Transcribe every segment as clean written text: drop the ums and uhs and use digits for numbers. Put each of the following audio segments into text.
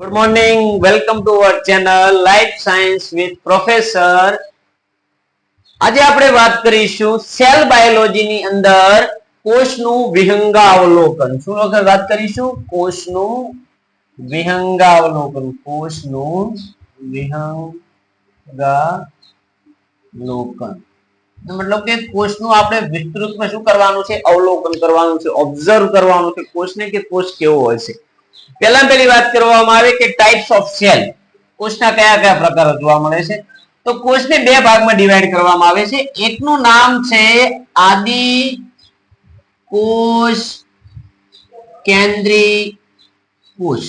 Good morning, welcome to our channel life science with professor. આજે આપણે વાત કરીશું સેલ બાયોલોજી ની અંદર કોષનું વિહંગાવલોકન. શું વખત વાત કરીશું? કોષનું વિહંગાવલોકન. કોષનું વિહંગાવલોકન મતલબ કે કોષનું આપણે વિસ્તૃતમાં શું કરવાનું છે? અવલોકન કરવાનું છે, ઓબ્ઝર્વ કરવાનું છે કોષને, કે કોષ કેવો હોય છે. પહેલી વાત કરવામાં આવે કે ટાઇપ્સ ઓફ સેલ. કોષના કયા કયા પ્રકારો જોવા મળે છે? તો કોષને બે ભાગમાં ડિવાઈડ કરવામાં આવે છે. એકનું નામ છે આદિ કોષ કેન્દ્રી કોષ.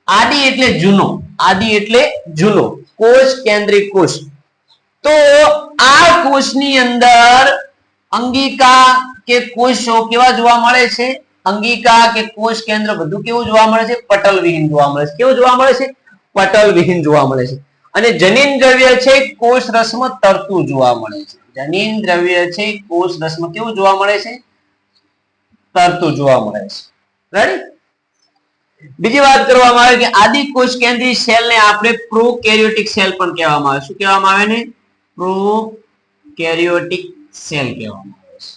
આદિ એટલે જૂનો, આદિ એટલે જૂનો, કોષ કેન્દ્રી કોષ. તો આ કોષની અંદર અંગિકા કે કોષો કેવા જોવા મળે છે? અંગિકા કે કોષ કેન્દ્ર બધું કેવું જોવા મળે છે? પટલ વિહીન જોવા મળે છે. કેવું જોવા મળે છે? પટલ વિહીન જોવા મળે છે. અને જનીન દ્રવ્ય છે કોષ રસમાં તરતું જોવા મળે છે. જનીન દ્રવ્ય છે કોષ રસમાં કેવું જોવા મળે છે? તરતું જોવા મળે છે. રાઈટ. બીજી વાત કરવામાં આવે કે આદિ કોષ કેન્દ્રીય સેલ ને આપણે પ્રોકેરિયોટિક સેલ પણ કહેવામાં આવે. શું કહેવામાં આવે ને? પ્રોકેરિયોટિક સેલ કહેવામાં આવે છે.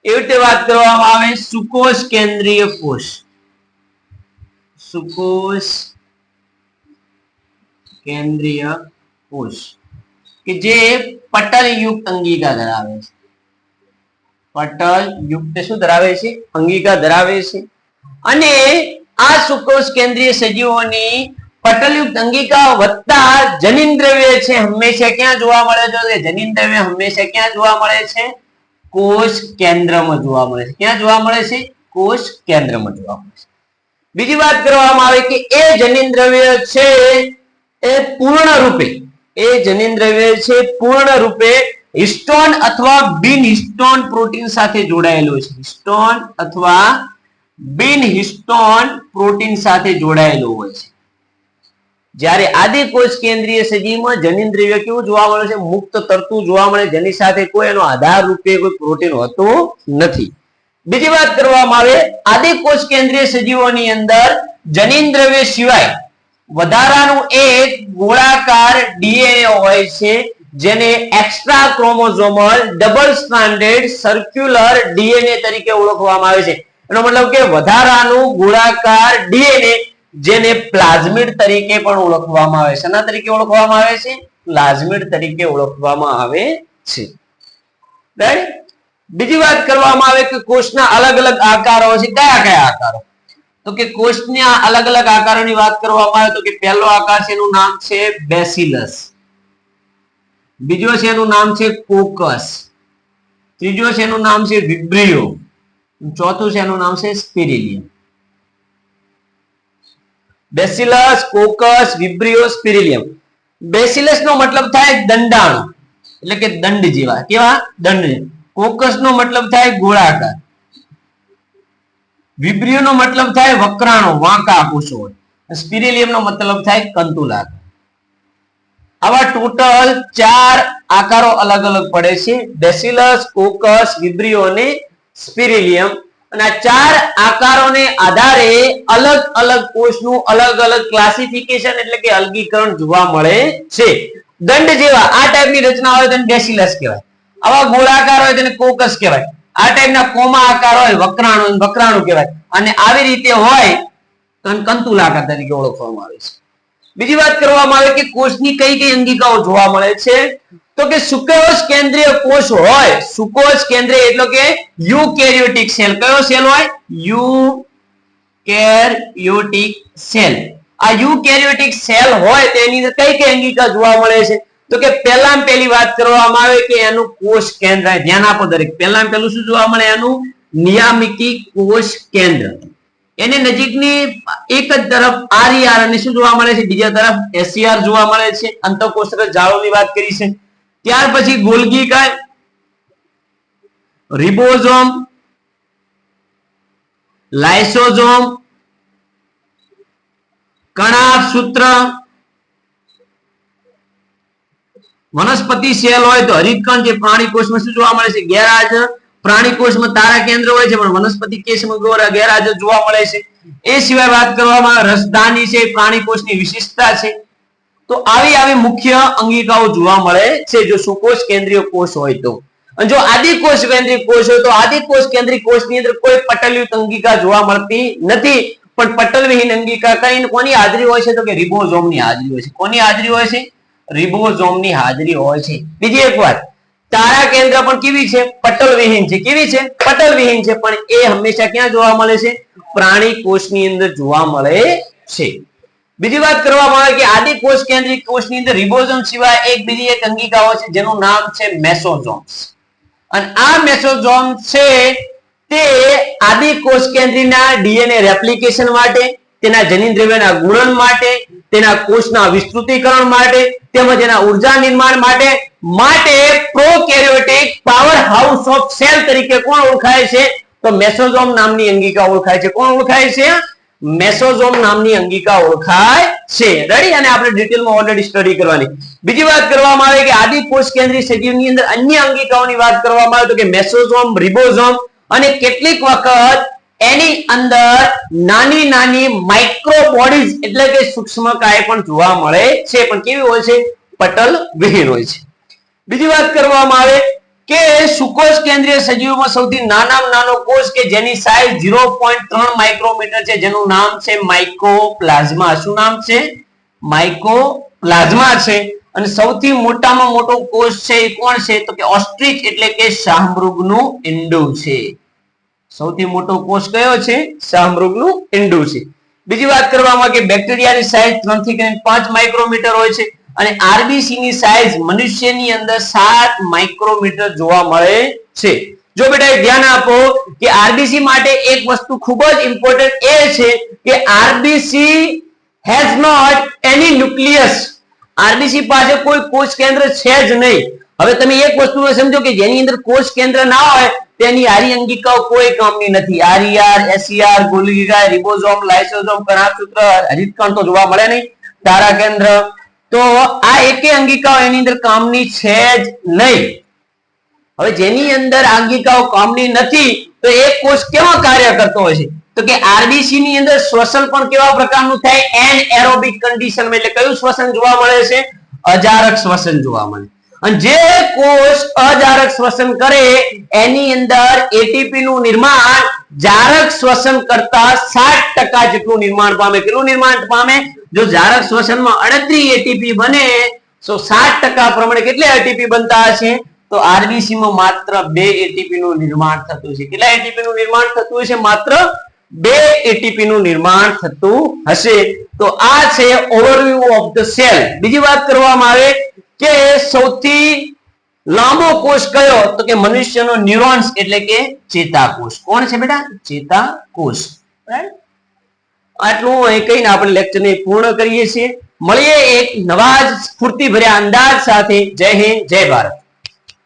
એવી રીતે વાત કરવામાં આવે સુકોષ કેન્દ્રીય કોષ. સુકોષ કેન્દ્રીય કોષ કે જે પટલ યુક્ત અંગિકા ધરાવે છે. પટલ યુક્ત શું ધરાવે છે? અંગિકા ધરાવે છે. અને આ સુકોષ કેન્દ્રીય સજીવોની પટલયુક્ત અંગિકા વત્તા જનીન દ્રવ્ય છે હંમેશા ક્યાં જોવા મળે છે? જનીન દ્રવ્ય હંમેશા ક્યાં જોવા મળે છે? કોષ કેન્દ્રમાં જોવા મળે છે. ક્યાં જોવા મળે છે? કોષ કેન્દ્રમાં જોવા મળે છે. બીજી વાત કરવામાં આવે કે એ જનીન દ્રવ્ય છે એ પૂર્ણ રૂપે, એ જનીન દ્રવ્ય છે પૂર્ણ રૂપે હિસ્ટોન અથવા બિન હિસ્ટોન પ્રોટીન સાથે જોડાયેલું છે. હિસ્ટોન અથવા બિન હિસ્ટોન પ્રોટીન સાથે જોડાયેલું હોય છે. જ્યારે આદિ કોષ કેન્દ્રીય સજીવમાં જનીન દ્રવ્ય કેવું જોવા મળે છે? મુક્ત તરતું જોવા મળે. જેની સાથે કોઈ એનો આધાર રૂપે કોઈ પ્રોટીન હોતું નથી. બીજી વાત કરવામાં આવે આદિ કોષ કેન્દ્રીય સજીવોની અંદર જનીન દ્રવ્ય સિવાય વધારાનું એક ગોળાકાર ડીએનએ હોય છે જેને એક્સ્ટ્રા ક્રોમોઝોમલ ડબલ સ્ટ્રાન્ડેડ સર્ક્યુલર ડીએનએ તરીકે ઓળખવામાં આવે છે. એનો મતલબ કે વધારાનું ગોળાકાર ડીએનએ જેને પ્લાઝમિડ તરીકે પણ ઓળખવામાં આવે છે. શેના તરીકે ઓળખવામાં આવે છે? પ્લાઝમિડ તરીકે ઓળખવામાં આવે છે. રાઈટ. બીજી વાત કરવામાં આવે કે કોષના અલગ અલગ આકારો છે. કયા કયા આકારો? તો કે કોષના અલગ અલગ આકારોની વાત કરવામાં આવે તો કે પહેલો આકાર છે એનું નામ છે બેસિલસ. બીજો છે એનું નામ છે કોકસ. ત્રીજો છે એનું નામ છે વિબ્રિયો. ચોથું છે એનું નામ છે spirillum. Bacillus, coccus, vibrio, spirillum. Bacillus નો મતલબ થાય દંડાણુ, એટલે કે દંડ જેવા. કેવા? દંડ. કોકસ નો મતલબ થાય ગોળાકાર. વિબ્રિયો નો મતલબ થાય વક્રાણુ, વાંકા કોષો. સ્પિરિલિયમ નો મતલબ થાય કંતુલાકાર. આવા ટોટલ 4 આકારો અલગ અલગ પડે છે. બેસિલસ, કોકસ, વિબ્રિયો અને સ્પિરિલિયમ. અને આ 4 આકારોને આધારે અલગ અલગ કોષનું અલગ અલગ ક્લાસિફિકેશન એટલે કે અલગીકરણ જોવા મળે છે. દંડ જેવા આ ટાઈપની રચના હોય તેને બેસિલસ કહેવાય. આવા ગોળાકાર હોય તેને કોકસ કહેવાય. આ ટાઈપના કોમા આકાર હોય વક્રાણુ, વક્રાણુ કહેવાય. અને આવી રીતે હોય કંતુલાકાર તરીકે ઓળખવામાં આવે છે. બીજી વાત કરવામાં આવે કે કોષની કઈ કઈ અંગિકાઓ જોવા મળે છે? તો કે સુકોષ કેન્દ્રીય કોષ હોય. સુકોષ કેન્દ્રીય એટલે કે યુકેરિયોટિક સેલ. કયો સેલ હોય? Eukaryotic cell. આ યુકેરિયોટિક સેલ હોય તેની અંદર કઈ કઈ અંગિકા જોવા મળે છે? તો કે પહેલામાં પહેલી વાત કરવામાં આવે કે એનું કોષ કેન્દ્ર. ધ્યાન આપો દરેક. પહેલામાં પહેલું શું જોવા મળે? એનું નિયામિકી કોષ કેન્દ્ર. એની નજીકની એક જ તરફ આરઈઆર અને શું જોવા મળે છે? બીજા તરફ એસસીઆર જોવા મળે છે. અંતઃકોષરસ જાળોની વાત કરી છે. ત્યાર પછી ગોલ્ગી કાય, રિબોઝોમ, લાઇસોઝોમ, કણાભ સૂત્ર. વનસ્પતિ સેલ હોય તો હરિતકણ જે પ્રાણી કોષમાં શું જોવા મળે છે? ગેરહાજર. પ્રાણી કોષમાં તારા કેન્દ્ર હોય છે, પણ વનસ્પતિ કોષમાં ગેરહાજર જોવા મળે છે. એ સિવાય વાત કરવામાં રસધાની છે, પ્રાણી કોષની વિશિષ્ટતા છે. તો આવી મુખ્ય અંગિકાઓ જોવા મળે છે જો સુકોષ કેન્દ્રીય કોષ હોય તો. અને જો આદિકોષ કેન્દ્રીય કોષ હોય તો આદિકોષ કેન્દ્રીય કોષની અંદર કોઈ પટલયુક્ત અંગિકા જોવા મળતી નથી, પણ પટલવિહીન અંગિકા કઈ કોની હાજરી હોય છે તો કે રિબોઝોમની હાજરી હોય છે. કોની હાજરી હોય છે? રિબોઝોમની હાજરી હોય છે. બીજી એક વાત, તારા કેન્દ્ર પણ કેવી છે? પટલવિહીન છે. કેવી છે? પટલવિહીન છે, પણ એ હંમેશા ક્યાં જોવા મળે છે? પ્રાણી કોષની અંદર જોવા મળે છે. બીજી વાત કરવામાં આવે કે આદિકોષ કેન્દ્રીય કોષની અંદર રિબોઝોમ સિવાય બીજી એક અંગિકા હોય છે જેનું નામ છે મેસોઝોમ્સ. અને આ મેસોઝોમ છે તે આદિકોષ કેન્દ્રીયના ડીએનએ રેપ્લિકેશન માટે, તેના જનીનદ્રવ્યના ગુણન માટે, તેના કોષના વિસ્તૃતીકરણ માટે તેમજ એના ઉર્જા નિર્માણ માટે prokaryotic power house of cell તરીકે કોણ ઓળખાય છે? તો મેસોઝોમ નામની અંગિકા ઓળખાય છે. કોણ ઓળખાય છે? મેસોઝોમ નામની અંગિકા ઓળખાય છે. રેડી? અને આપણે ડિટેલમાં ઓલરેડી સ્ટડી કરવાની. બીજી વાત કરવામાં આવે કે આદિકોષ કેન્દ્રીય સજીવની અંદર અન્ય અંગિકાઓની વાત કરવામાં આવે તો કે મેસોઝોમ, રિબોઝોમ અને કેટલીક વખત એની અંદર નાની નાની માઇક્રોબોડીઝ એટલે કે સૂક્ષ્મકાય પણ જોવા મળે છે, પણ કેવી હોય છે? પટલ વિહીન હોય છે. બીજી વાત કરવામાં આવે કે સુકોષ કેન્દ્રીય સજીવોમાં સૌથી નાનામાં નાનો કોષ કે જેની સાઈઝ 0.3 માઇક્રોમીટર છે, જેનું નામ છે માઇકોપ્લાઝ્મા. શું નામ છે? માઇકોપ્લાઝ્મા છે. અને સૌથી મોટામાં મોટો કોષ છે એ કોણ છે તો કે ઓસ્ટ્રિચ એટલે કે શાહમૃગનું ઈંડું છે. સૌથી મોટો કોષ કયો છે? શાહમૃગનું ઈંડું છે. બીજી વાત કરવામાં કે બેક્ટેરિયાની સાઈઝ 3 થી 5 માઇક્રોમીટર હોય છે અને આરબીસી ની સાઈઝ મનુષ્યની અંદર 7 માઇક્રોમીટર જોવા મળે છે. જો બેટા ધ્યાન આપો કે આરબીસી માટે એક વસ્તુ ખૂબ જ ઇમ્પોર્ટન્ટ એ છે કે RBC has not any nucleus. RBC પાસે કોઈ કોષ કેન્દ્ર છે જ નહીં. હવે તમે એક વસ્તુ સમજો કે જેની અંદર કોષ કેન્દ્ર ના હોય તેની આરી અંગિકાઓ કોઈ કામની નથી. આરઈઆર, એસઈઆર, ગોલ્ગી ગાય, રિબોઝોમ, લાઇસોઝોમ, કણાસૂત્ર, હરિતકણ તો જોવા મળે નહીં. તારા કેન્દ્ર તો આ એકે અંગિકાઓ એની અંદર કામની છે જ નહીં. હવે જેની અંદર અંગિકાઓ કામની નથી તો એ કોષ કેવા કાર્ય કરતો હોય છે તો કે આરબીસી ની અંદર શ્વસન પણ કેવા પ્રકારનું થાય? એનએરોબિક કન્ડિશન માં. એટલે કયું શ્વસન જોવા મળે છે? અજારક શ્વસન જોવા મળે. અને જે કોષ અજારક શ્વસન કરે એની અંદર એટીપી નું નિર્માણ જારક શ્વસન કરતા 60% જેટલું નિર્માણ પામે. કેટલું નિર્માણ પામે? જો જારક શ્વસનમાં 38 એટીપી બને તો 60% પ્રમાણે કેટલા એટીપી બનતા હશે? તો આરબીસી માં માત્ર 2 એટીપી નું નિર્માણ થતું છે. કેટલા એટીપી નું નિર્માણ થતું હશે? માત્ર 2 એટીપી નું નિર્માણ થતું હશે. તો આ છે ઓવરવ્યુ ઓફ ધ સેલ. બીજી વાત કરવામાં આવે કે સૌથી લાંબો કોષ કયો તો કે મનુષ્યનો ન્યુરોન્સ એટલે કે ચેતાકોષ. કોણ છે બેટા? ચેતાકોષ. આટલું અહીં કહીને આપણે લેક્ચરને પૂર્ણ કરીએ છીએ. મળીએ એક નવા જ સ્ફૂર્તિ ભર્યા અંદાજ સાથે. જય હિન્દ, જય ભારત.